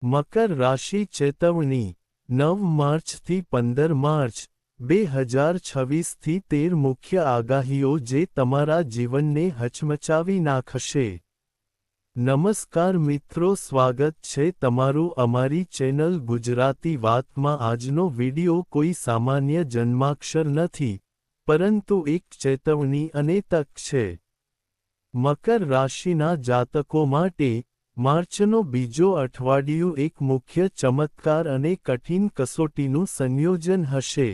મકર રાશિ ચેતવણી 9 માર્ચથી 15 માર્ચ 2026 13 મુખ્ય આગાહીઓ જે તમારા જીવનને હચમચાવી નાખશે। નમસ્કાર મિત્રો, સ્વાગત છે તમારું અમારી ચેનલ ગુજરાતી વાતમાં। આજનો વિડિયો કોઈ સામાન્ય જન્માક્ષર નથી, પરંતુ એક ચેતવણી અને તક છે। મકર રાશિના જાતકો માટે માર્ચનો બીજો અઠવાડિયું એક મુખ્ય ચમત્કાર અને કઠિન કસોટીનું સંયોજન હશે।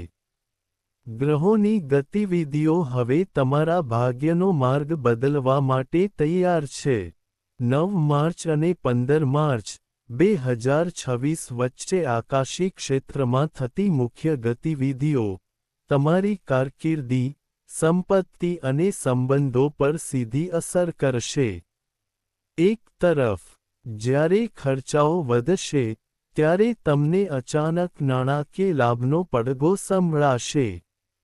ગ્રહોની ગતિવિધિઓ હવે તમારા ભાગ્યનો માર્ગ બદલવા માટે તૈયાર છે। 9 માર્ચ અને 15 માર્ચ 2026 વચ્ચે આકાશી ક્ષેત્રમાં થતી મુખ્ય ગતિવિધિઓ તમારી કારકિર્દી, સંપત્તિ અને સંબંધો પર સીધી અસર કરશે। એક તરફ, જ્યારે ખર્ચાઓ વધશે, ત્યારે તમને અચાનક નાણાકીય લાભનો પડઘો સંભળાશે।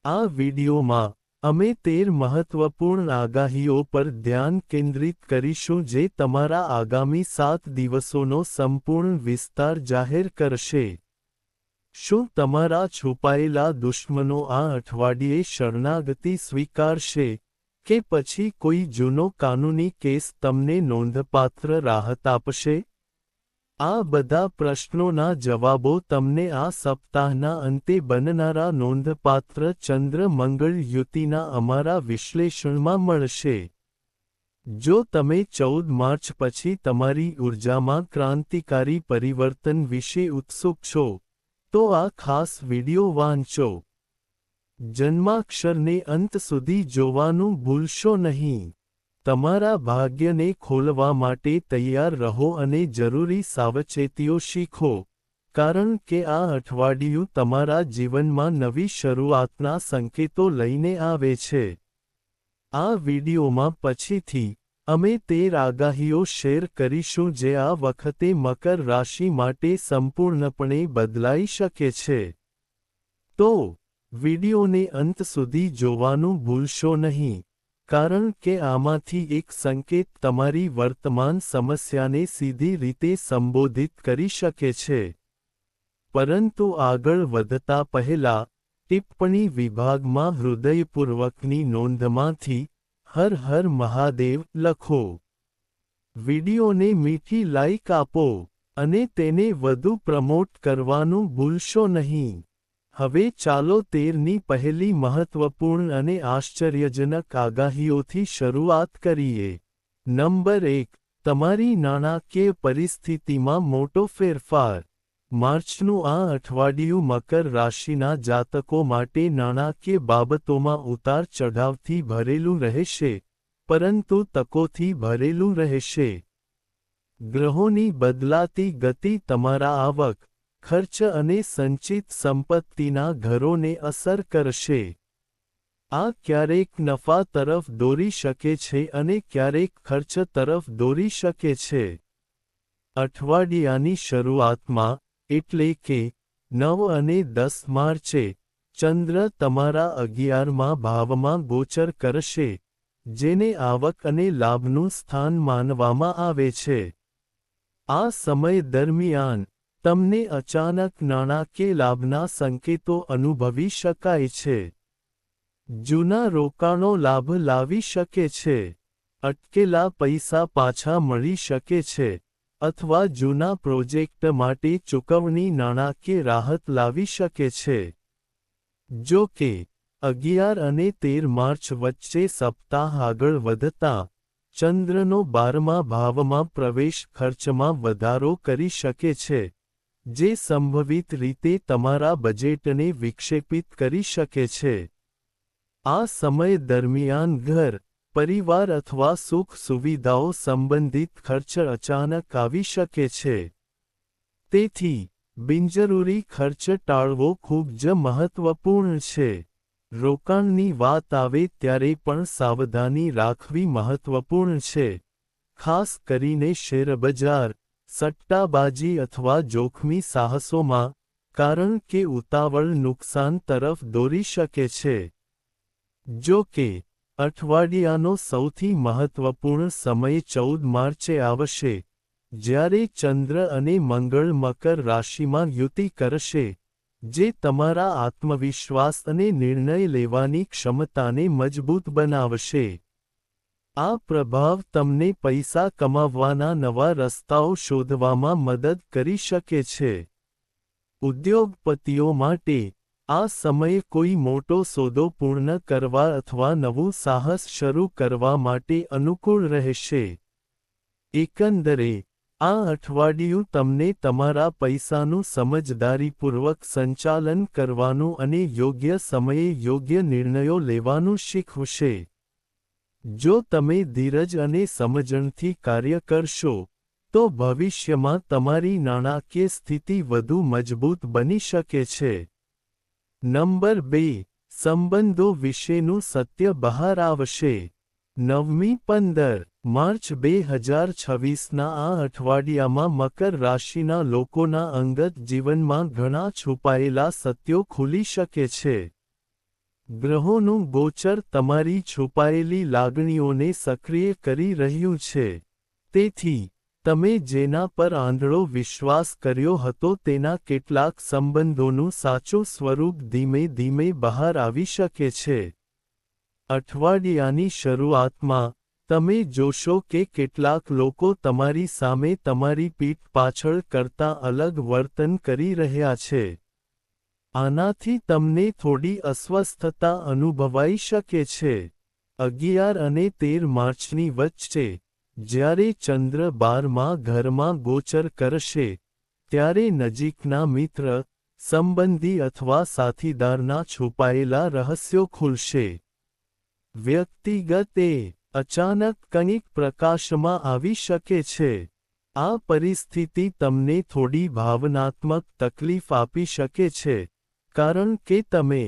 આ વિડિયોમાં, અમે 13 મહત્વપૂર્ણ આગાહીઓ પર ધ્યાન કેન્દ્રિત કરીશું જે તમારા આગામી 7 દિવસોનો સંપૂર્ણ વિસ્તાર જાહેર કરશે। શું તમારા છુપાયેલા દુશ્મનો આ અઠવાડિયે શરણાગતિ સ્વીકારશે, કે પછી કોઈ જૂનો કાનૂની કેસ તમને નોંધપાત્ર રાહત આપશે? આ બધા પ્રશ્નોના જવાબો તમને આ સપ્તાહના અંતે બનનારા નોંધપાત્ર ચંદ્ર-મંગળ યુતિના અમારા વિશ્લેષણમાં મળશે। જો તમે 14 માર્ચ પછી તમારી ઊર્જામાં ક્રાંતિકારી પરિવર્તન વિશે ઉત્સુક છો, તો આ ખાસ વિડિયો વાંચો। જન્માક્ષરને અંત સુધી જોવાનું ભૂલશો નહીં। તમારા ભાગ્યને ખોલવા માટે તૈયાર રહો અને જરૂરી સાવચેતીઓ શીખો, કારણ કે આ અઠવાડિયું તમારા જીવનમાં નવી શરૂઆતના સંકેતો લઈને આવે છે। આ વિડિયોમાં પછીથી, અમે 13 આગાહીઓ શેર કરીશું જે આ વખતે મકર રાશિ માટે સંપૂર્ણપણે બદલાઈ શકે છે। તો વિડિયોને અંત સુધી જોવાનું ભૂલશો નહીં, કારણ કે આમાંથી એક સંકેત તમારી વર્તમાન સમસ્યાને સીધી રીતે સંબોધિત કરી શકે છે। પરંતુ આગળ વધતા પહેલા, ટિપ્પણી વિભાગમાં હૃદયપૂર્વકની નોંધમાંથી હર હર મહાદેવ લખો। વિડિયોને મીઠી લાઇક આપો, અને તેને વધુ પ્રમોટ કરવાનું ભૂલશો નહીં। હવે ચાલો 13ની પહેલી મહત્વપૂર્ણ અને આશ્ચર્યજનક આગાહીઓથી શરૂઆત કરીએ। નંબર 1, તમારી નાણાકીય પરિસ્થિતિમાં મોટો ફેરફાર। માર્ચનું આ અઠવાડિયું મકર રાશિના જાતકો માટે નાણાકીય બાબતોમાં ઉતાર ચઢાવથી ભરેલું રહેશે, પરંતુ તકોથી ભરેલું રહેશે। ગ્રહોની બદલાતી ગતિ તમારા આવક, ખર્ચ અને સંચિત સંપત્તિના ઘરોને અસર કરશે। આ ક્યારેક નફા તરફ દોરી શકે છે અને ક્યારેક ખર્ચ તરફ દોરી શકે છે। અઠવાડિયાની શરૂઆતમાં, એટલે કે 9 અને 10 માર્ચે, ચંદ્ર તમારા 11મા ભાવમાં ગોચર કરશે, જેને આવક અને લાભનું સ્થાન માનવામાં આવે છે। આ સમય દરમિયાન, તમને અચાનક નાણાકીય લાભના સંકેતો અનુભવી શકાય છે। જૂના રોકાણો લાભ લાવી શકે છે, અટકેલા પૈસા પાછા મળી શકે છે, અથવા જૂના પ્રોજેક્ટ માટે ચૂકવણી નાણાકીય રાહત લાવી શકે છે। જો કે, 11 અને 13 માર્ચ વચ્ચે સપ્તાહ આગળ વધતા, ચંદ્રનો 12મા ભાવમાં પ્રવેશ ખર્ચમાં વધારો કરી શકે છે, જે સંભવિત રીતે તમારા બજેટને વિક્ષેપિત કરી શકે છે। આ સમય દરમિયાન ઘર, પરિવાર અથવા સુખ સુવિધાઓ સંબંધિત ખર્ચ અચાનક આવી શકે છે। તેથી, બિનજરૂરી ખર્ચ ટાળવો ખૂબ જ મહત્વપૂર્ણ છે। રોકાણની વાત આવે ત્યારે પણ સાવધાની રાખવી મહત્વપૂર્ણ છે, ખાસ કરીને શેરબજાર, સટ્ટાબાજી અથવા જોખમી સાહસોમાં, કારણ કે ઉતાવળ નુકસાન તરફ દોરી શકે છે। જો કે, અઠવાડિયાનો સૌથી મહત્વપૂર્ણ સમય 14 માર્ચે આવશે, જ્યારે ચંદ્ર અને મંગળ મકર રાશિમાં યુતિ કરશે, જે તમારા આત્મવિશ્વાસ અને નિર્ણય લેવાની ક્ષમતાને મજબૂત બનાવશે. આ પ્રભાવ તમને પૈસા કમાવવાના નવા રસ્તાઓ શોધવામાં મદદ કરી શકે છે. ઉદ્યોગપતિઓ માટે આ સમય કોઈ મોટો સોદો પૂર્ણ કરવા અથવા નવું સાહસ શરૂ કરવા માટે અનુકૂળ રહેશે. એકંદરે, આ અઠવાડિયું તમને તમારા પૈસાનું સમજદારીપૂર્વક સંચાલન કરવાનું અને યોગ્ય સમયે યોગ્ય નિર્ણયો લેવાનું શીખવશે. જો તમે ધીરજ અને સમજણથી કાર્ય કરશો, તો ભવિષ્યમાં તમારી નાણાકીય સ્થિતિ વધુ મજબૂત બની શકે છે. નંબર 2. સંબંધો વિશેનું સત્ય બહાર આવશે. 9-15 માર્ચ 2026ના આ અઠવાડિયામાં મકર રાશિના લોકોના અંગત જીવનમાં ઘણા છુપાયેલા સત્યો ખુલી શકે છે. ગ્રહોનું ગોચર તમારી છુપાયેલી લાગણીઓને સક્રિય કરી રહ્યું છે. તેથી, તમે જેના પર આંધળો વિશ્વાસ કર્યો હતો તેના કેટલાક સંબંધોનું સાચું સ્વરૂપ ધીમે ધીમે બહાર આવી શકે છે. અઠવાડિયાની શરૂઆતમાં, તમે જોશો કે કેટલાક લોકો તમારી સામે તમારી પીઠ પાછળ કરતાં અલગ વર્તન કરી રહ્યા છે. આનાથી તમને થોડી અસ્વસ્થતા અનુભવાઈ શકે છે. 11 અને 13 માર્ચની વચ્ચે, જ્યારે ચંદ્ર 12મા ઘરમાં ગોચર કરશે, ત્યારે નજીકના મિત્ર, સંબંધી અથવા સાથીદારના છુપાયેલા રહસ્યો ખુલશે. વ્યક્તિગત અચાનક કંઈક પ્રકાશમાં આવી શકે છે. આ પરિસ્થિતિ તમને થોડી ભાવનાત્મક તકલીફ આપી શકે છે, કારણ કે તમે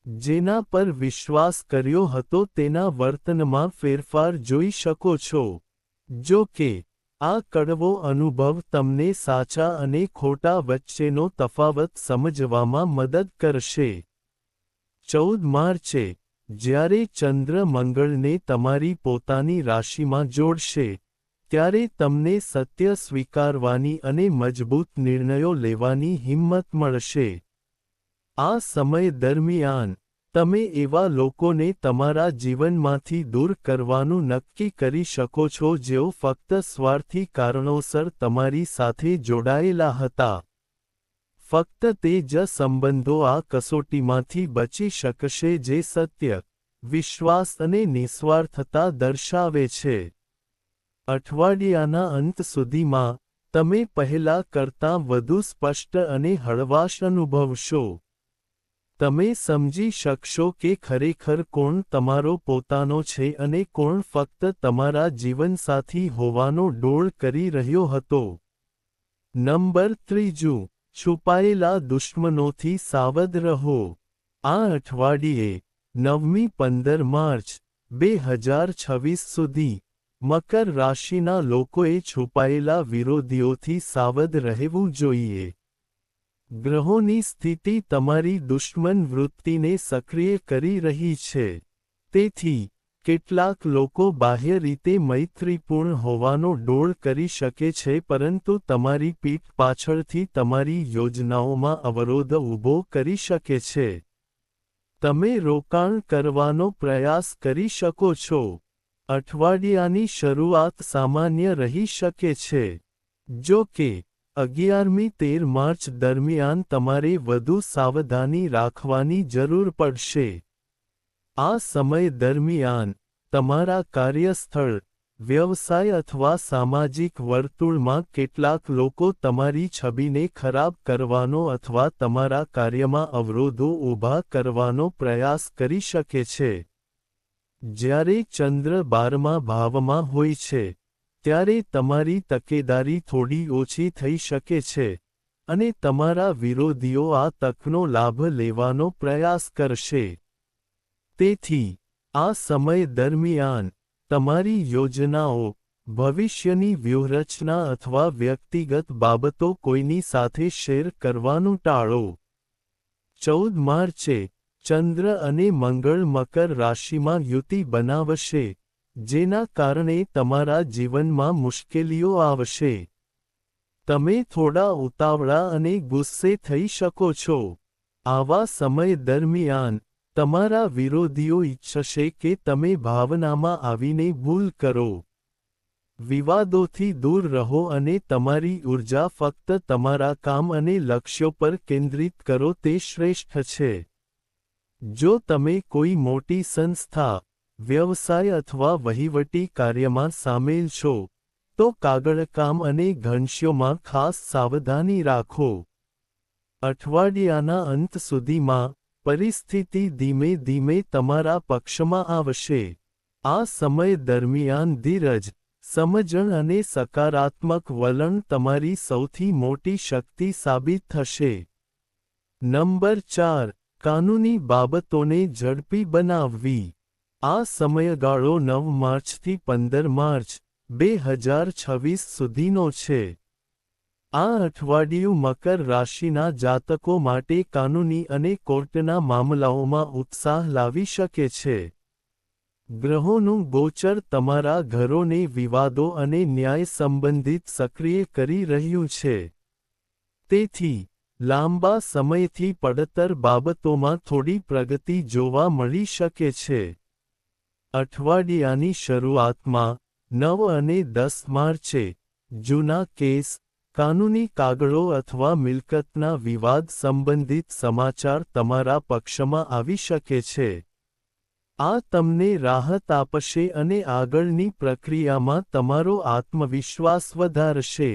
જેના પર વિશ્વાસ કર્યો હતો તેના વર્તનમાં ફેરફાર જોઈ શકો છો. જો કે, આ કડવો અનુભવ તમને સાચા અને ખોટા વચ્ચેનો તફાવત સમજવામાં મદદ કરશે. 14 માર્ચે, જ્યારે ચંદ્ર મંગળને તમારી પોતાની રાશિમાં જોડશે, ત્યારે તમને સત્ય સ્વીકારવાની અને મજબૂત નિર્ણયો લેવાની હિંમત મળશે. આ સમય દરમિયાન, તમે એવા લોકોને તમારા જીવનમાંથી દૂર કરવાનું નક્કી કરી શકો છો જેઓ ફક્ત સ્વાર્થી કારણોસર તમારી સાથે જોડાયેલા હતા. ફક્ત તે જ સંબંધો આ કસોટીમાંથી બચી શકશે જે સત્ય, વિશ્વાસ અને નિસ્વાર્થતા દર્શાવે છે. અઠવાડિયાના અંત સુધીમાં, તમે પહેલા કરતાં વધુ સ્પષ્ટ અને હળવાશ અનુભવશો. તમે સમજી શકશો કે ખરેખર કોણ તમારો પોતાનો છે અને કોણ ફક્ત તમારા જીવનસાથી હોવાનો ડોળ કરી રહ્યો હતો. નંબર 3. છુપાયેલા દુશ્મનોથી સાવધ રહો. આ અઠવાડિયે, 9-15 માર્ચ 2026 સુધી, મકર રાશિના લોકોએ છુપાયેલા વિરોધીઓથી સાવધ રહેવું જોઈએ. ગ્રહોની સ્થિતિ તમારી દુશ્મન વૃત્તિને સક્રિય કરી રહી છે. તેથી, કેટલાક લોકો બાહ્ય રીતે મૈત્રીપૂર્ણ હોવાનો ડોળ કરી શકે છે પરંતુ તમારી પીઠ પાછળથી તમારી યોજનાઓમાં અવરોધ ઊભો કરી શકે છે. તમે રોકાણ કરવાનો પ્રયાસ કરી શકો છો. અઠવાડિયાની શરૂઆત સામાન્ય રહી શકે છે. જો કે, 11-13 માર્ચ દરમિયાન તમારે વધુ સાવધાની રાખવાની જરૂર પડશે. આ સમય દરમિયાન, તમારા કાર્યસ્થળ, વ્યવસાય અથવા સામાજિક વર્તુળમાં કેટલાક લોકો તમારી છબીને ખરાબ કરવાનો અથવા તમારા કાર્યમાં અવરોધો ઊભા કરવાનો પ્રયાસ કરી શકે છે. જ્યારે ચંદ્ર 12મા ભાવમાં હોય છે, ત્યારે તમારી તકેદારી થોડી ઓછી થઈ શકે છે, અને તમારા વિરોધીઓ આ તકનો લાભ લેવાનો પ્રયાસ કરશે. તેથી, આ સમય દરમિયાન, તમારી યોજનાઓ, ભવિષ્યની વ્યૂહરચના અથવા વ્યક્તિગત બાબતો કોઈની સાથે શેર કરવાનું ટાળો. 14 માર્ચે, ચંદ્ર અને મંગળ મકર રાશિમાં યુતિ બનાવશે, જેના કારણે તમારા જીવનમાં મુશ્કેલીઓ આવશે. તમે થોડા ઉતાવળા અને ગુસ્સે થઈ શકો છો. આવા સમય દરમિયાન તમારા વિરોધીઓ ઈચ્છશે કે તમે ભાવનામાં આવીને ભૂલ કરો. વિવાદોથી દૂર રહો અને તમારી ઊર્જા ફક્ત તમારા કામ અને લક્ષ્યો પર કેન્દ્રિત કરો તે શ્રેષ્ઠ છે. જો તમે કોઈ મોટી સંસ્થા, વ્યવસાય અથવા વહીવટી કાર્યમાં સામેલ છો, તો કાગળકામ અને ઘણશીઓમાં ખાસ સાવધાની રાખો. અઠવાડિયાના અંત સુધીમાં પરિસ્થિતિ ધીમે ધીમે તમારા પક્ષમાં આવશે. આ સમય દરમિયાન ધીરજ, સમજણ અને સકારાત્મક વલણ તમારી સૌથી મોટી શક્તિ સાબિત થશે. નંબર 4. કાનૂની બાબતોને ઝડપી બનાવવી. આ સમયગાળો 9 માર્ચથી 15 માર્ચ, 2026 સુધીનો છે. આ અઠવાડિયું મકર રાશિના જાતકો માટે કાનૂની અને કોર્ટના મામલાઓમાં ઉત્સાહ લાવી શકે છે. ગ્રહોનું ગોચર તમારા ઘરોને વિવાદો અને ન્યાય સંબંધિત સક્રિય કરી રહ્યું છે. તેથી, લાંબા સમયથી પડતર બાબતોમાં થોડી પ્રગતિ જોવા મળી શકે છે. અઠવાડિયાની શરૂઆતમાં 9 અને 10 માર્ચે જૂના કેસ, કાનૂની કાગળો અથવા મિલકતના વિવાદ સંબંધિત સમાચાર તમારા પક્ષમાં આવી શકે છે. આ તમને રાહત આપશે અને આગળની પ્રક્રિયામાં તમારો આત્મવિશ્વાસ વધારશે.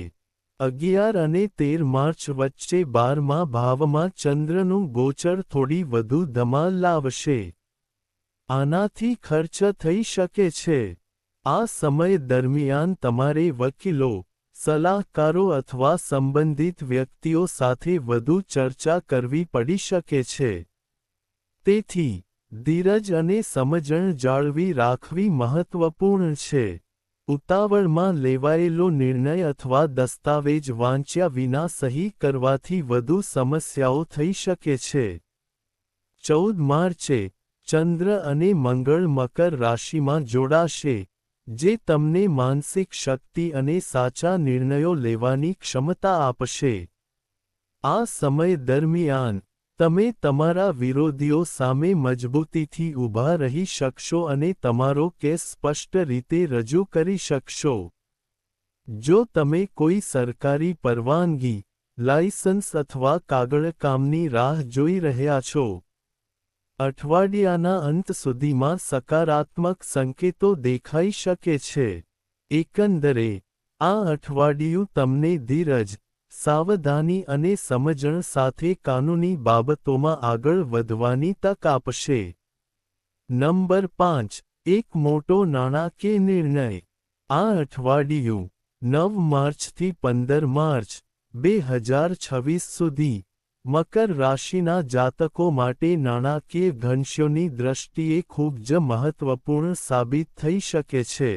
11 અને 13 માર્ચ વચ્ચે 12મા ભાવમાં ચંદ્રનું ગોચર થોડી વધુ ધમાલ લાવશે. આનાથી ખર્ચ થઈ શકે છે. આ સમય દરમિયાન તમારે વકીલો, સલાહકારો અથવા સંબંધિત વ્યક્તિઓ સાથે વધુ ચર્ચા કરવી પડી શકે છે. તેથી, ધીરજ અને સમજણ જાળવી રાખવી મહત્વપૂર્ણ છે. ઉતાવળમાં લેવાયેલો નિર્ણય અથવા દસ્તાવેજ વાંચ્યા વિના સહી કરવાથી વધુ સમસ્યાઓ થઈ શકે છે. 14 માર્ચે, ચંદ્ર અને મંગળ મકર રાશિમાં જોડાશે, જે તમને માનસિક શક્તિ અને સાચા નિર્ણયો લેવાની ક્ષમતા આપશે. આ સમય દરમિયાન, તમે તમારા વિરોધીઓ સામે મજબૂતીથી ઊભા રહી શકશો અને તમારો કેસ સ્પષ્ટ રીતે રજૂ કરી શકશો. જો તમે કોઈ સરકારી પરવાનગી, લાયસન્સ અથવા કાગળકામની રાહ જોઈ રહ્યા છો, અઠવાડિયાના અંત સુધીમાં સકારાત્મક સંકેતો દેખાઈ શકે છે. એકંદરે, આ અઠવાડિયું તમને ધીરજ, સાવધાની અને સમજણ સાથે કાનૂની બાબતોમાં આગળ વધવાની તક આપશે. નંબર 5. એક મોટો નાણાકીય નિર્ણય. આ અઠવાડિયું 9 માર્ચથી 15 માર્ચ, 2026 સુધી, મકર રાશિના જાતકો માટે નાણાકીય ઘણશીઓની દ્રષ્ટિએ ખૂબ જ મહત્વપૂર્ણ સાબિત થઈ શકે છે.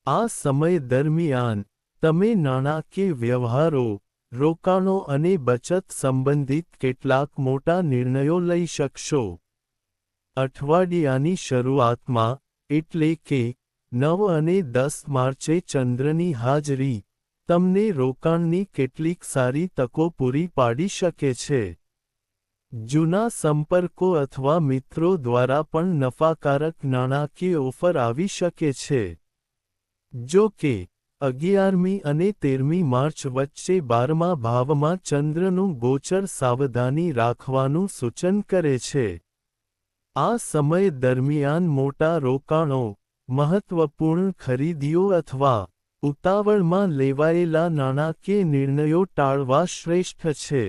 આ સમય દરમિયાન, તમે નાણાકીય વ્યવહારો, રોકાણો અને બચત સંબંધિત કેટલાક મોટા નિર્ણયો લઈ શકશો. અઠવાડિયાની શરૂઆતમાં, એટલે કે 9 અને 10 માર્ચે ચંદ્રની હાજરી, તમને રોકાણની કેટલીક સારી તકો પૂરી પાડી શકે છે. જૂના સંપર્કો અથવા મિત્રો દ્વારા પણ નફાકારક નાણાકીય ઓફર આવી શકે છે. જો કે, 11મી અને 13મી માર્ચ વચ્ચે 12મા ભાવમાં ચંદ્રનું ગોચર સાવધાની રાખવાનું સૂચન કરે છે. આ સમય દરમિયાન મોટા રોકાણો, મહત્વપૂર્ણ ખરીદીઓ અથવા ઉતાવળમાં લેવાયેલા નાણાકીય નિર્ણયો ટાળવા શ્રેષ્ઠ છે.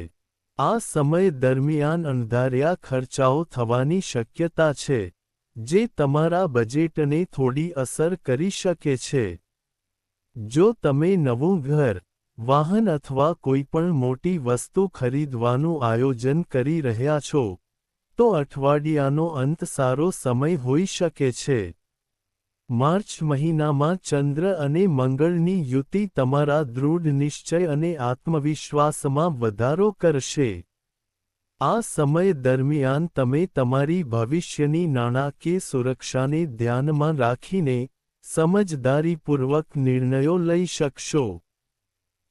આ સમય દરમિયાન અણધાર્યા ખર્ચાઓ થવાની શક્યતા છે, જે તમારા બજેટને થોડી અસર કરી શકે છે. જો તમે નવું ઘર, વાહન અથવા કોઈપણ મોટી વસ્તુ ખરીદવાનું આયોજન કરી રહ્યા છો, તો અઠવાડિયાનો અંત સારો સમય હોઈ શકે છે. માર્ચ મહિનામાં ચંદ્ર અને મંગળની યુતિ તમારા દૃઢ નિશ્ચય અને આત્મવિશ્વાસમાં વધારો કરશે. આ સમય દરમિયાન તમે તમારી ભવિષ્યની નાણાકીય સુરક્ષાને ધ્યાનમાં રાખીને સમજદારીપૂર્વક નિર્ણયો લઈ શકશો.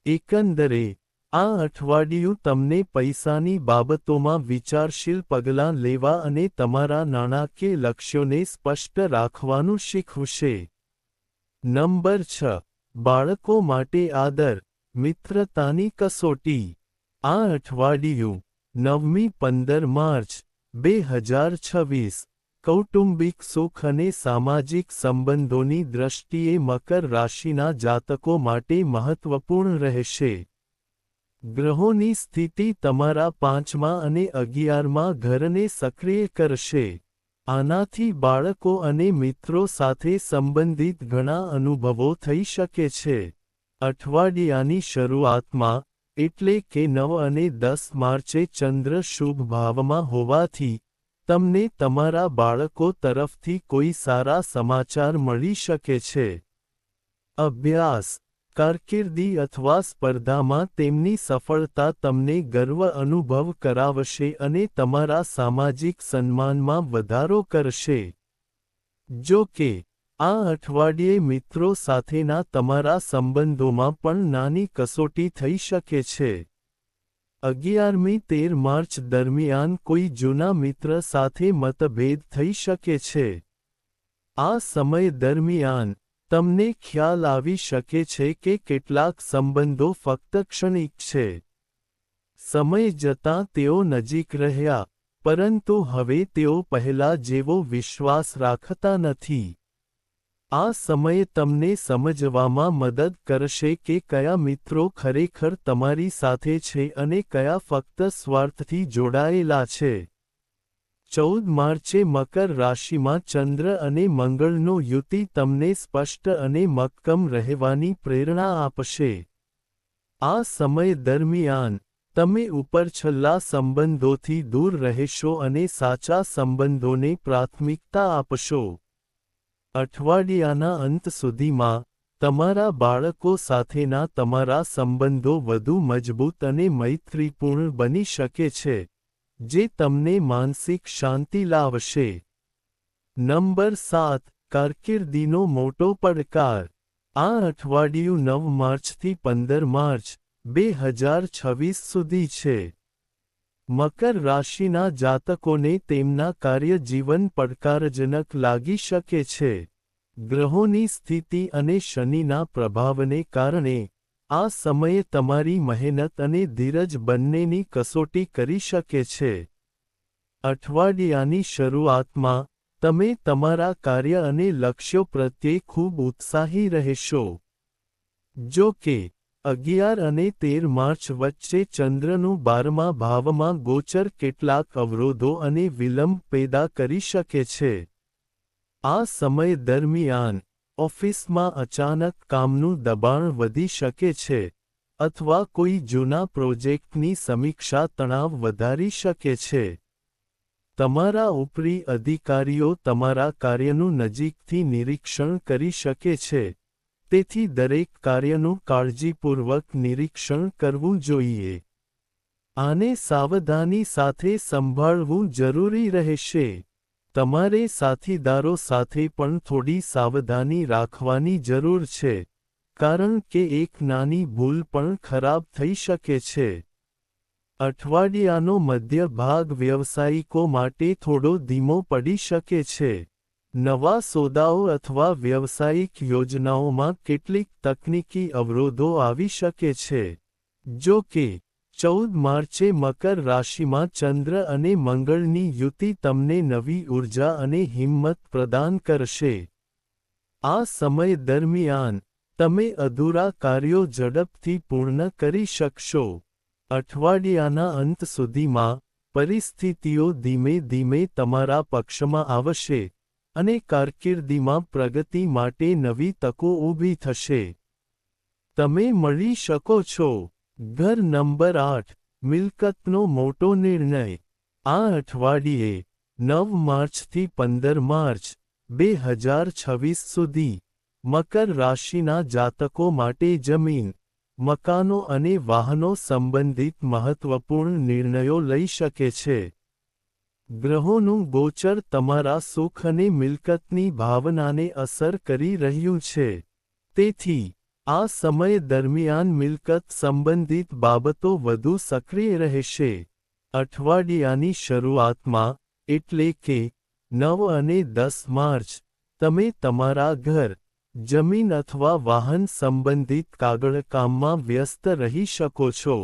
એકંદરે, આ અઠવાડિયું તમને પૈસાની બાબતોમાં વિચારશીલ પગલાં લેવા અને તમારા નાણાકીય લક્ષ્યોને સ્પષ્ટ રાખવાનું શીખવશે. નંબર 6. બાળકો માટે આદર, મિત્રતાની કસોટી. આ અઠવાડિયું 9મી 15 માર્ચ 2026 કૌટુંબિક સુખ અને સામાજિક સંબંધોની દ્રષ્ટિએ મકર રાશિના જાતકો માટે મહત્વપૂર્ણ રહેશે. ગ્રહોની સ્થિતિ તમારા 5મા અને 11મા ઘરને સક્રિય કરશે. આનાથી બાળકો અને મિત્રો સાથે સંબંધિત ઘણા અનુભવો થઈ શકે છે. અઠવાડિયાની શરૂઆતમાં, એટલે કે 9 અને 10 માર્ચે ચંદ્ર શુભ ભાવમાં હોવાથી, તમને તમારા બાળકો તરફથી કોઈ સારા સમાચાર મળી શકે છે. અભ્યાસ, કારકિર્દી અથવા સ્પર્ધામાં તેમની સફળતા તમને ગર્વ અનુભવ કરાવશે અને તમારા સામાજિક સન્માનમાં વધારો કરશે. જો કે, આ અઠવાડિયે મિત્રો સાથેના તમારા સંબંધોમાં પણ નાની કસોટી થઈ શકે છે. 11મી 13 માર્ચ દરમિયાન કોઈ જૂના મિત્ર સાથે મતભેદ થઈ શકે છે. આ સમય દરમિયાન, તમને ખ્યાલ આવી શકે છે કે કેટલાક સંબંધો ફક્ત ક્ષણિક છે. સમય જતાં તેઓ નજીક રહ્યા, પરંતુ હવે તેઓ પહેલા જેવો વિશ્વાસ રાખતા નથી. આ સમય તમને સમજવામાં મદદ કરશે કે કયા મિત્રો ખરેખર તમારી સાથે છે અને કયા ફક્ત સ્વાર્થથી જોડાયેલા છે. 14 માર્ચે મકર રાશિમાં ચંદ્ર અને મંગળનો યુતિ તમને સ્પષ્ટ અને મક્કમ રહેવાની પ્રેરણા આપશે. આ સમય દરમિયાન, તમે ઉપરછલ્લા સંબંધોથી દૂર રહેશો અને સાચા સંબંધોને પ્રાથમિકતા આપશો. અઠવાડિયાના અંત સુધીમાં, તમારા બાળકો સાથેના તમારા સંબંધો વધુ મજબૂત અને મૈત્રીપૂર્ણ બની શકે છે, જે તમને માનસિક શાંતિ લાવશે. નંબર 7. કારકિર્દીનો મોટો પડકાર. આ અઠવાડિયું 9 માર્ચથી 15 માર્ચ 2026 સુધી છે. મકર રાશિના જાતકોને તેમના કાર્યજીવન પડકારજનક લાગી શકે છે. ગ્રહોની સ્થિતિ અને શનિના પ્રભાવને કારણે, આ સમયે તમારી મહેનત અને ધીરજ બંનેની કસોટી કરી શકે છે. અઠવાડિયાની શરૂઆતમાં, તમે તમારા કાર્ય અને લક્ષ્યો પ્રત્યે ખૂબ ઉત્સાહી રહેશો. જો કે, 11 અને 13 માર્ચ વચ્ચે ચંદ્રનું 12મા ભાવમાં ગોચર કેટલાક અવરોધો અને વિલંબ પેદા કરી શકે છે. આ સમય દરમિયાન, ઓફિસમાં અચાનક કામનું દબાણ વધી શકે છે, અથવા કોઈ જૂના પ્રોજેક્ટની સમીક્ષા તણાવ વધારી શકે છે. તમારા ઉપરી અધિકારીઓ તમારા કાર્યનું નજીકથી નિરીક્ષણ કરી શકે છે, તેથી દરેક કાર્યનું કાળજીપૂર્વક નિરીક્ષણ કરવું જોઈએ. આને સાવધાની સાથે સંભાળવું જરૂરી રહેશે. તમારે સાથીદારો સાથે પણ થોડી સાવધાની રાખવાની જરૂર છે, કારણ કે એક નાની ભૂલ પણ ખરાબ થઈ શકે છે. અઠવાડિયાનો મધ્ય ભાગ વ્યવસાયિકો માટે થોડો ધીમો પડી શકે છે. નવા સોદાઓ અથવા વ્યવસાયિક યોજનાઓમાં કેટલીક તકનીકી અવરોધો આવી શકે છે. જો કે, 14 માર્ચે મકર રાશિમાં ચંદ્ર અને મંગળની યુતિ તમને નવી ઊર્જા અને હિંમત પ્રદાન કરશે. આ સમય દરમિયાન, તમે અધૂરા કાર્યો ઝડપથી પૂર્ણ કરી શકશો. અઠવાડિયાના અંત સુધીમાં, પરિસ્થિતિઓ ધીમે ધીમે તમારા પક્ષમાં આવશે, અને કારકિર્દીમાં પ્રગતિ માટે નવી તકો ઊભી થશે. તમે મળી શકો છો. ઘર નંબર 8, મિલકતનો મોટો નિર્ણય. આ અઠવાડિયે, 9 માર્ચથી 15 માર્ચ 2026 સુધી, મકર રાશિના જાતકો માટે જમીન, મકાનો અને વાહનો સંબંધિત મહત્વપૂર્ણ નિર્ણયો લઈ શકે છે. ગ્રહોનું ગોચર તમારા સુખ અને મિલકતની ભાવનાને અસર કરી રહ્યું છે. તેથી, આ સમય દરમિયાન મિલકત સંબંધિત બાબતો વધુ સક્રિય રહેશે. અઠવાડિયાની શરૂઆતમાં, એટલે કે 9 અને 10 માર્ચ, તમે તમારા ઘર, જમીન અથવા વાહન સંબંધિત કાગળકામમાં વ્યસ્ત રહી શકો છો.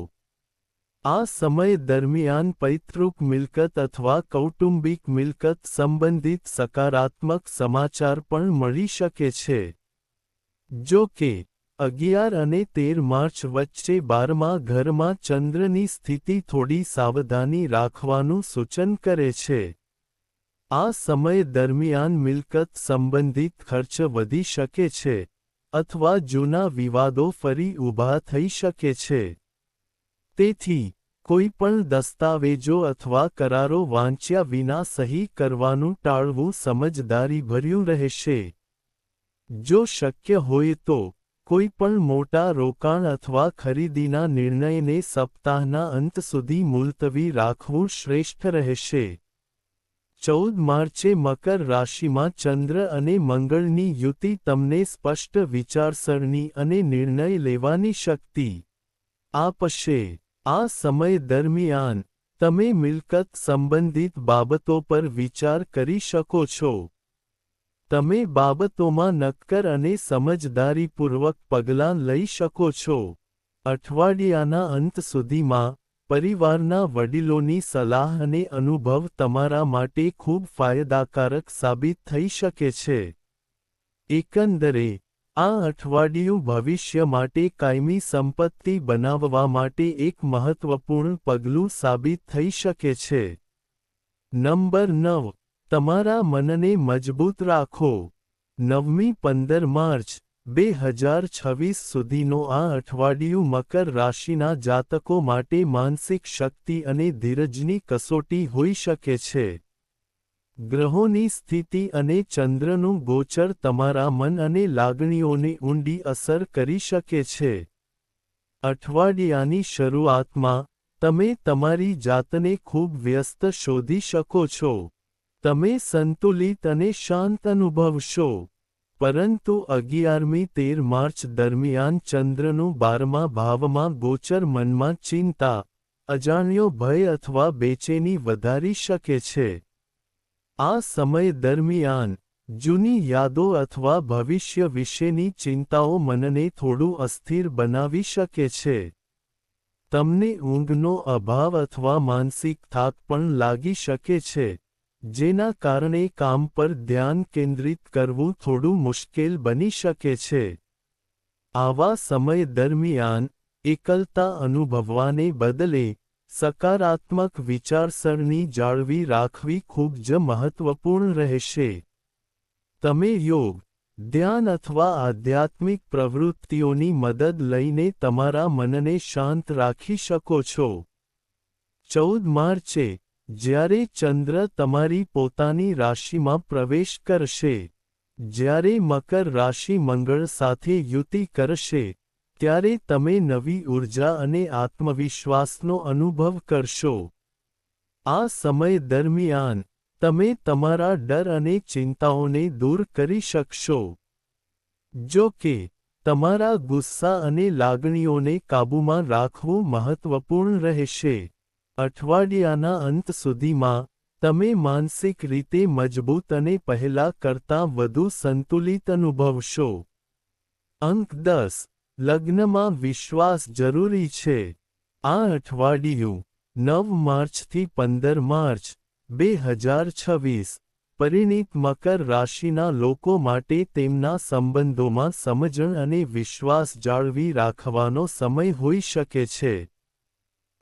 આ સમય દરમિયાન પૈતૃક મિલકત અથવા કૌટુંબિક મિલકત સંબંધિત સકારાત્મક સમાચાર પણ મળી શકે છે. જો કે, 11 અને 13 માર્ચ વચ્ચે 12મા ઘરમાં ચંદ્રની સ્થિતિ થોડી સાવધાની રાખવાનું સૂચન કરે છે. આ સમય દરમિયાન મિલકત સંબંધિત ખર્ચ વધી શકે છે, અથવા જૂના વિવાદો ફરી ઊભા થઈ શકે છે. તેથી, કોઈ પણ દસ્તાવેજો અથવા કરારો વાંચ્યા વિના સહી કરવાનું ટાળવું સમજદારીભર્યું રહેશે. જો શક્ય હોય તો, કોઈ પણ મોટા રોકાણ અથવા ખરીદીના નિર્ણયને સપ્તાહના અંત સુધી મુલતવી રાખવું શ્રેષ્ઠ રહેશે. 14 માર્ચે મકર રાશિમાં ચંદ્ર અને મંગળની યુતિ તમને સ્પષ્ટ વિચારસરણી અને નિર્ણય લેવાની શક્તિ આપશે. આ સમય દરમિયાન, તમે મિલકત સંબંધિત બાબતો પર વિચાર કરી શકો છો. તમે બાબતોમાં નક્કર અને સમજદારીપૂર્વક પગલાં લઈ શકો છો. અઠવાડિયાના અંત સુધીમાં, પરિવારના વડીલોની સલાહ અને અનુભવ તમારા માટે ખૂબ ફાયદાકારક સાબિત થઈ શકે છે. એકંદરે, આ અઠવાડિયું ભવિષ્ય માટે કાયમી સંપત્તિ બનાવવા માટે એક મહત્વપૂર્ણ પગલું સાબિત થઈ શકે છે. નંબર 9. તમારા મનને મજબૂત રાખો. 9મી 15 માર્ચ, 2026 સુધીનો આ અઠવાડિયું મકર રાશિના જાતકો માટે માનસિક શક્તિ અને ધીરજની કસોટી હોઈ શકે છે. ગ્રહોની સ્થિતિ અને ચંદ્રનું ગોચર તમારા મન અને લાગણીઓને ઊંડી અસર કરી શકે છે. અઠવાડિયાની શરૂઆતમાં, તમે તમારી જાતને ખૂબ વ્યસ્ત શોધી શકો છો. તમે સંતુલિત અને શાંત અનુભવશો. પરંતુ 11મી 13 માર્ચ દરમિયાન ચંદ્રનું 12મા ભાવમાં ગોચર મનમાં ચિંતા, અજાણ્યો ભય અથવા બેચેની વધારી શકે છે. આ સમય દરમિયાન, જૂની યાદો અથવા ભવિષ્ય વિશેની ચિંતાઓ મનને થોડું અસ્થિર બનાવી શકે છે. તમને ઊંઘનો અભાવ અથવા માનસિક થાક પણ લાગી શકે છે, જેના કારણે કામ પર ધ્યાન કેન્દ્રિત કરવું થોડું મુશ્કેલ બની શકે છે. આવા સમય દરમિયાન, એકલતા અનુભવવાને બદલે, સકારાત્મક વિચારસરણી જાળવી રાખવી ખૂબ જ મહત્વપૂર્ણ રહેશે. તમે યોગ, ધ્યાન અથવા આધ્યાત્મિક પ્રવૃત્તિઓની મદદ લઈને તમારા મનને શાંત રાખી શકો છો. 14 માર્ચે, જ્યારે ચંદ્ર તમારી પોતાની રાશિમાં પ્રવેશ કરશે, જ્યારે મકર રાશિ મંગળ સાથે યુતિ કરશે, ત્યારે તમે નવી ઊર્જા અને આત્મવિશ્વાસનો અનુભવ કરશો. આ સમય દરમિયાન, તમે તમારા ડર અને ચિંતાઓને દૂર કરી શકશો. જો કે, તમારા ગુસ્સા અને લાગણીઓને કાબૂમાં રાખવું મહત્વપૂર્ણ રહેશે. અઠવાડિયાના અંત સુધીમાં, તમે માનસિક રીતે મજબૂત અને પહેલા કરતાં વધુ સંતુલિત અનુભવશો. અંક 10. લગ્નમાં વિશ્વાસ જરૂરી છે. આ અઠવાડિયું, 9 માર્ચથી 15 માર્ચ, 2026, પરિણીત મકર રાશિના લોકો માટે તેમના સંબંધોમાં સમજણ અને વિશ્વાસ જાળવી રાખવાનો સમય હોઈ શકે છે.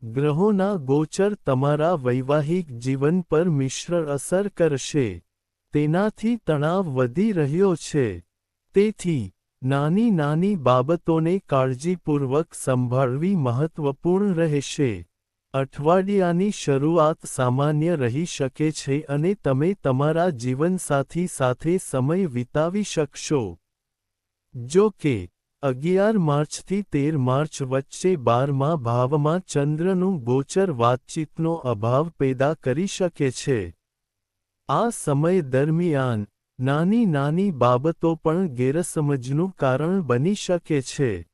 ગ્રહોના ગોચર તમારા વૈવાહિક જીવન પર મિશ્ર અસર કરશે. તેનાથી તણાવ વધી રહ્યો છે. તેથી, નાની નાની બાબતોને કાળજીપૂર્વક સંભાળવી મહત્વપૂર્ણ રહેશે. અઠવાડિયાની શરૂઆત સામાન્ય રહી શકે છે અને તમે તમારા જીવનસાથી સાથે સમય વિતાવી શકશો. જો કે, 11 માર્ચથી 13 માર્ચ વચ્ચે 12મા ભાવમાં ચંદ્રનું ગોચર વાતચીતનો અભાવ પેદા કરી શકે છે. આ સમય દરમિયાન નાની નાની બાબતો પણ ગેરસમજનું કારણ બની શકે છે.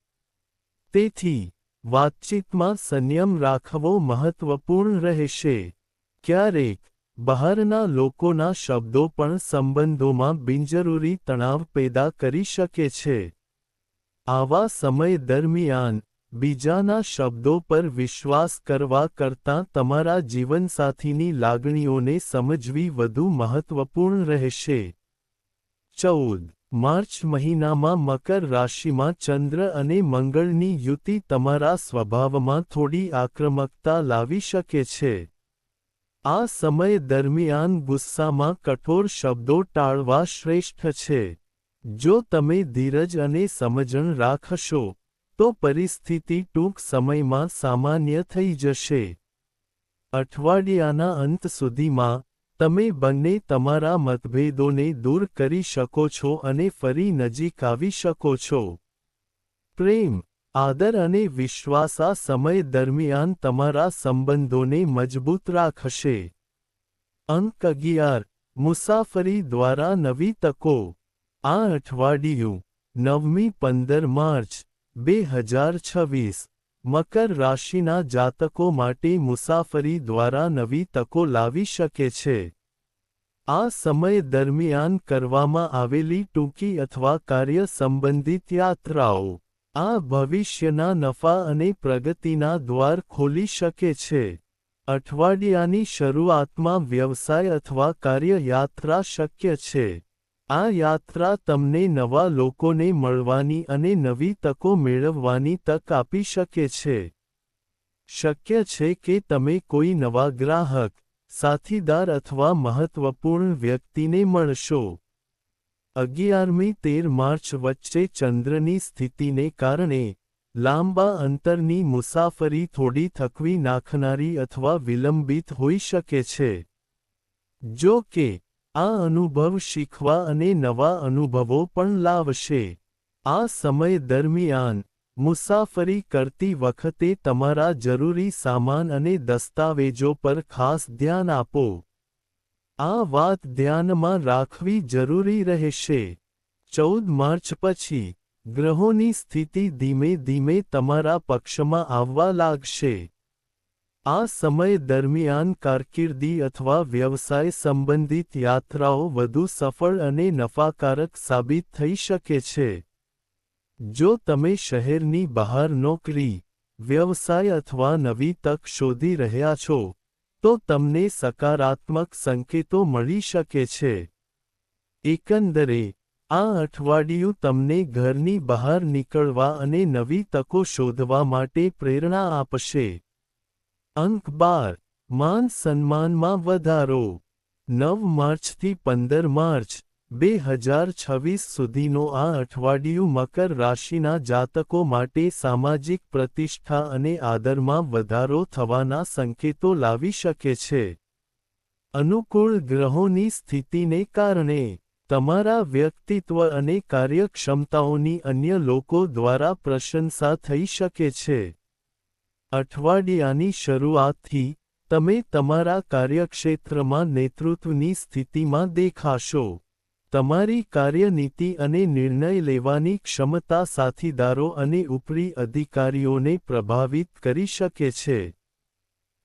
તેથી વાતચીતમાં સંયમ રાખવો મહત્વપૂર્ણ રહેશે. ક્યારેક બહારના લોકોના શબ્દો પણ સંબંધોમાં બિનજરૂરી તણાવ પેદા કરી શકે છે. આવા સમય દરમિયાન બીજાના શબ્દો પર વિશ્વાસ કરવા કરતાં તમારા જીવનસાથીની લાગણીઓને સમજવી વધુ મહત્વપૂર્ણ રહેશે. 14 માર્ચ મહિનામાં મકર રાશિમાં ચંદ્ર અને મંગળની યુતિ તમારા સ્વભાવમાં થોડી આક્રમકતા લાવી શકે છે. આ સમય દરમિયાન ગુસ્સામાં કઠોર શબ્દો ટાળવા શ્રેષ્ઠ છે. જો તમે ધીરજ અને સમજણ રાખશો તો પરિસ્થિતિ ટૂંક સમયમાં સામાન્ય થઈ જશે. અઠવાડિયાના અંત સુધીમાં તમે બંને તમારા મતભેદોને દૂર કરી શકો છો અને ફરી નજીક આવી શકો છો. પ્રેમ, આદર અને વિશ્વાસ આ સમય દરમિયાન તમારા સંબંધોને મજબૂત રાખશે. અંક 11 મુસાફરી દ્વારા નવી તકો. આ અઠવાડિયું 9મી 15 માર્ચ 2026 મકર રાશિના જાતકો માટે મુસાફરી દ્વારા નવી તકો લાવી શકે છે. આ સમય દરમિયાન કરવામાં આવેલી ટૂંકી અથવા કાર્ય સંબંધિત યાત્રાઓ આ ભવિષ્યના નફા અને પ્રગતિના દ્વાર ખોલી શકે છે. અઠવાડિયાની શરૂઆતમાં વ્યવસાય અથવા કાર્ય યાત્રા શક્ય છે. આ યાત્રા તમને નવા લોકોને મળવાની અને નવી તકો મેળવવાની તક આપી શકે છે. શક્ય છે કે તમે કોઈ નવા ગ્રાહક, સાથીદાર અથવા મહત્વપૂર્ણ વ્યક્તિને મળશો. 11મી 13 માર્ચ વચ્ચે ચંદ્રની સ્થિતિને કારણે લાંબા અંતરની મુસાફરી થોડી થકવી નાખનારી અથવા વિલંબિત હોઈ શકે છે. જો કે આ અનુભવ શીખવા અને નવા અનુભવો પણ લાવશે. આ સમય દરમિયાન મુસાફરી કરતી વખતે તમારા જરૂરી સામાન અને દસ્તાવેજો પર ખાસ ધ્યાન આપો. આ વાત ધ્યાનમાં રાખવી જરૂરી રહેશે. 14 માર્ચ પછી ગ્રહોની સ્થિતિ ધીમે ધીમે તમારા પક્ષમાં આવવા લાગશે. આ સમય દરમિયાન કારકિર્દી અથવા વ્યવસાય સંબંધિત યાત્રાઓ વધુ સફળ અને નફાકારક સાબિત થઈ શકે છે. જો તમે શહેરની બહાર નોકરી, વ્યવસાય અથવા નવી તક શોધી રહ્યા છો, તો તમને સકારાત્મક સંકેતો મળી શકે છે. એકંદરે, આ અઠવાડિયું તમને ઘરની બહાર નીકળવા અને નવી તકો શોધવા માટે પ્રેરણા આપશે. અંક 12 માન સન્માનમાં વધારો. 9 માર્ચથી 15 માર્ચ 2026 સુધીનો આ અઠવાડિયું મકર રાશિના જાતકો માટે સામાજિક પ્રતિષ્ઠા અને આદરમાં વધારો થવાના સંકેતો લાવી શકે છે. અનુકૂળ ગ્રહોની સ્થિતિને કારણે તમારા વ્યક્તિત્વ અને કાર્યક્ષમતાઓની અન્ય લોકો દ્વારા પ્રશંસા થઈ શકે છે. અઠવાડિયાની શરૂઆતથી તમે તમારા કાર્યક્ષેત્રમાં નેતૃત્વની સ્થિતિમાં દેખાશો. તમારી કાર્યનીતિ અને નિર્ણય લેવાની ક્ષમતા સાથીદારો અને ઉપરી અધિકારીઓને પ્રભાવિત કરી શકે છે.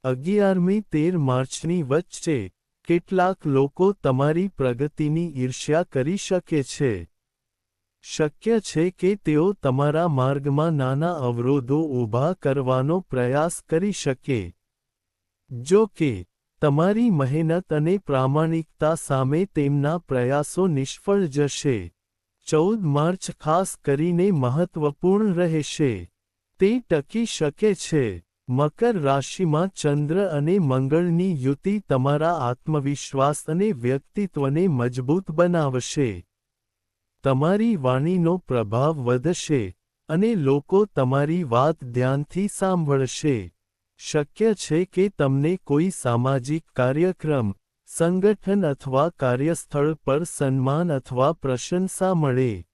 11મી 13 માર્ચની વચ્ચે કેટલાક લોકો તમારી પ્રગતિની ઈર્ષ્યા કરી શકે છે. શક્ય છે કે તેઓ તમારા માર્ગમાં નાના અવરોધો ઊભા કરવાનો પ્રયાસ કરી શકે. જો કે, તમારી મહેનત અને પ્રામાણિકતા સામે તેમના પ્રયાસો નિષ્ફળ જશે. 14 માર્ચ ખાસ કરીને મહત્વપૂર્ણ રહેશે. તે ટકી શકે છે. મકર રાશિમાં ચંદ્ર અને મંગળની યુતિ તમારા આત્મવિશ્વાસ અને વ્યક્તિત્વને મજબૂત બનાવશે. તમારી વાણીનો પ્રભાવ વધશે, અને લોકો તમારી વાત ધ્યાનથી સાંભળશે. શક્ય છે કે તમને કોઈ સામાજિક કાર્યક્રમ, સંગઠન અથવા કાર્યસ્થળ પર સન્માન અથવા પ્રશંસા મળે.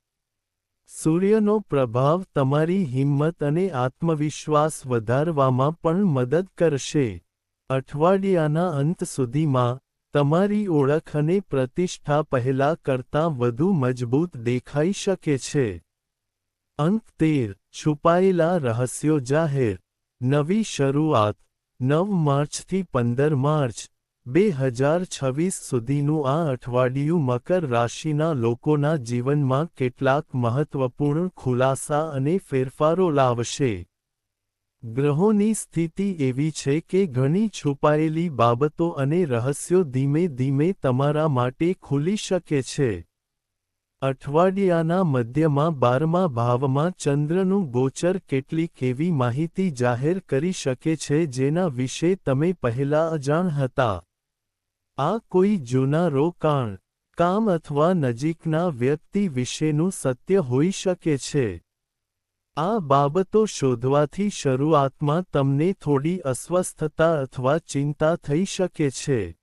સૂર્યનો પ્રભાવ તમારી હિંમત અને આત્મવિશ્વાસ વધારવામાં પણ મદદ કરશે. અઠવાડિયાના અંત સુધીમાં, તમારી ઓળખ અને પ્રતિષ્ઠા પહેલા કરતાં વધુ મજબૂત દેખાઈ શકે છે. અંક 13. છુપાયેલા રહસ્યો જાહેર. નવી શરૂઆત. 9 માર્ચથી 15 માર્ચ, 2026 સુધીનું આ અઠવાડિયું મકર રાશિના લોકોના જીવનમાં કેટલાક મહત્વપૂર્ણ ખુલાસા અને ફેરફારો લાવશે. ગ્રહોની સ્થિતિ એવી છે કે ઘણી છુપાયેલી બાબતો અને રહસ્યો ધીમે ધીમે તમારા માટે ખુલી શકે છે. અઠવાડિયાના મધ્યમાં 12મા ભાવમાં ચંદ્રનું ગોચર કેટલીક એવી માહિતી જાહેર કરી શકે છે જેના વિશે તમે પહેલા અજાણ હતા. આ કોઈ જૂના રોકાણ, કામ અથવા નજીકના વ્યક્તિ વિશેનું સત્ય હોઈ શકે છે. આ બાબતો શોધવાથી શરૂઆતમાં તમને થોડી અસ્વસ્થતા અથવા ચિંતા થઈ શકે છે.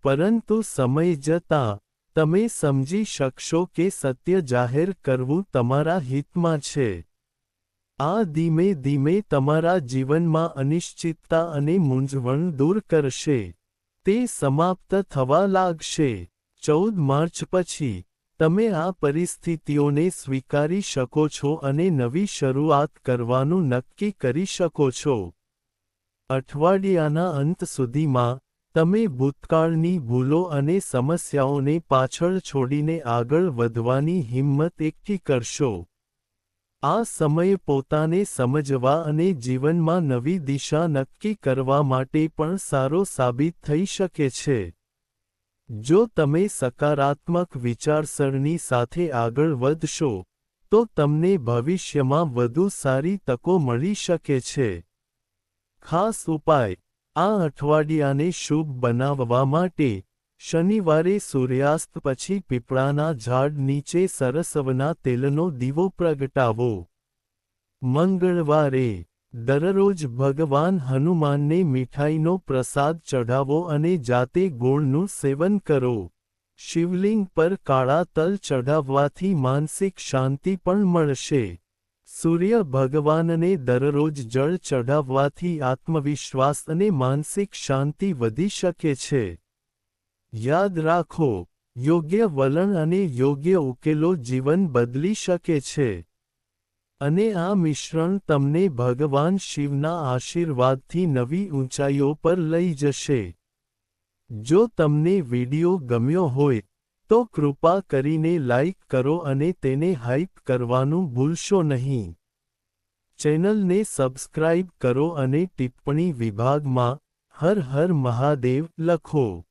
પરંતુ સમય જતાં, તમે સમજી શકશો કે સત્ય જાહેર કરવું તમારા હિતમાં છે. આ ધીમે ધીમે તમારા જીવનમાં અનિશ્ચિતતા અને મૂંઝવણ દૂર કરશે. તે સમાપ્ત થવા લાગશે. 14 માર્ચ પછી, તમે આ પરિસ્થિતિઓને સ્વીકારી શકો છો અને નવી શરૂઆત કરવાનું નક્કી કરી શકો છો. અઠવાડિયાના અંત સુધીમાં, તમે ભૂતકાળની ભૂલો અને સમસ્યાઓને પાછળ છોડીને આગળ વધવાની હિંમત એકઠી કરશો. આ સમય પોતાને સમજવા અને જીવનમાં નવી દિશા નક્કી કરવા માટે પણ સારો સાબિત થઈ શકે છે. જો તમે સકારાત્મક વિચારસરણી સાથે આગળ વધશો, તો તમને ભવિષ્યમાં વધુ સારી તકો મળી શકે છે. ખાસ ઉપાય. આ અઠવાડિયાને શુભ બનાવવા માટે, શનિવારે સૂર્યાસ્ત પછી પીપળાના ઝાડ નીચે સરસવના તેલનો દીવો પ્રગટાવો. મંગળવારે, દરરોજ ભગવાન હનુમાનને મીઠાઈનો પ્રસાદ ચઢાવો અને જાતે ગોળનું સેવન કરો. શિવલિંગ પર કાળા તલ ચઢાવવાથી માનસિક શાંતિ પણ મળશે. સૂર્ય ભગવાનને દરરોજ જળ ચઢાવવાથી આત્મવિશ્વાસ અને માનસિક શાંતિ વધી શકે છે. યાદ રાખો, યોગ્ય વલણ અને યોગ્ય ઉકેલો જીવન બદલી શકે છે. અને આ મિશ્રણ તમને ભગવાન શિવના આશીર્વાદથી નવી ઊંચાઈઓ પર લઈ જશે. જો તમને વિડિયો ગમ્યો હોય, તો કૃપા કરીને લાઇક કરો અને તેને હાઇપ કરવાનું ભૂલશો નહીં. ચેનલને સબસ્ક્રાઇબ કરો અને ટિપ્પણી વિભાગમાં હર હર મહાદેવ લખો.